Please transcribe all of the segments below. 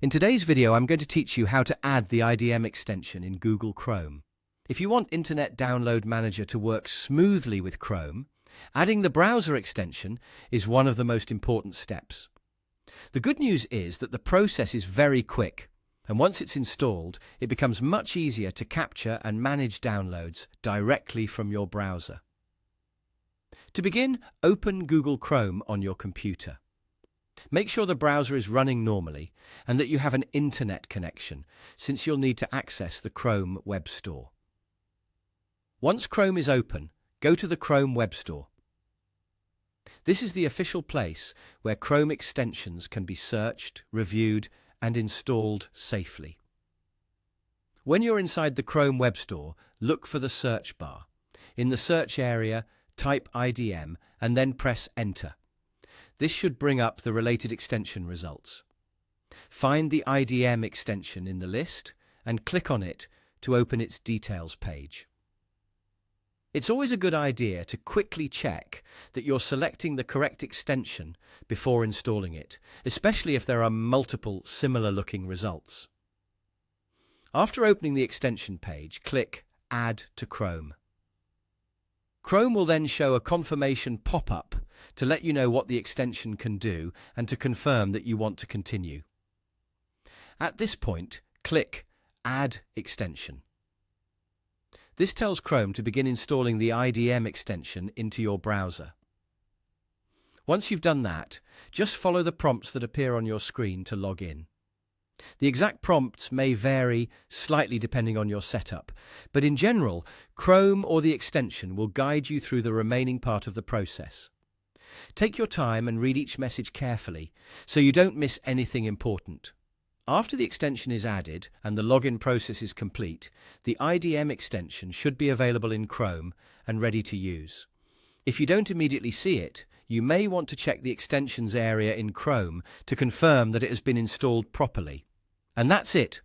In today's video, I'm going to teach you how to add the IDM extension in Google Chrome. If you want Internet Download Manager to work smoothly with Chrome, adding the browser extension is one of the most important steps. The good news is that the process is very quick, and once it's installed, it becomes much easier to capture and manage downloads directly from your browser. To begin, open Google Chrome on your computer. Make sure the browser is running normally and that you have an internet connection, since you'll need to access the Chrome Web Store. Once Chrome is open, go to the Chrome Web Store. This is the official place where Chrome extensions can be searched, reviewed, and installed safely. When you're inside the Chrome Web Store, look for the search bar. In the search area, type IDM and then press Enter. This should bring up the related extension results. Find the IDM extension in the list and click on it to open its details page. It's always a good idea to quickly check that you're selecting the correct extension before installing it, especially if there are multiple similar-looking results. After opening the extension page, click Add to Chrome. Chrome will then show a confirmation pop-up to let you know what the extension can do and to confirm that you want to continue. At this point, click Add Extension. This tells Chrome to begin installing the IDM extension into your browser. Once you've done that, just follow the prompts that appear on your screen to log in. The exact prompts may vary slightly depending on your setup, but in general, Chrome or the extension will guide you through the remaining part of the process. Take your time and read each message carefully so you don't miss anything important. After the extension is added and the login process is complete, the IDM extension should be available in Chrome and ready to use. If you don't immediately see it, you may want to check the extensions area in Chrome to confirm that it has been installed properly. And that's it.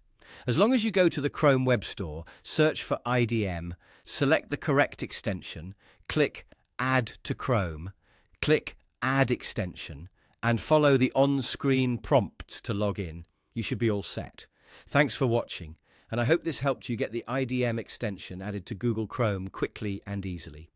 As long as you go to the Chrome Web Store, search for IDM, select the correct extension, click Add to Chrome, click Add Extension, and follow the on-screen prompts to log in, you should be all set. Thanks for watching, and I hope this helped you get the IDM extension added to Google Chrome quickly and easily.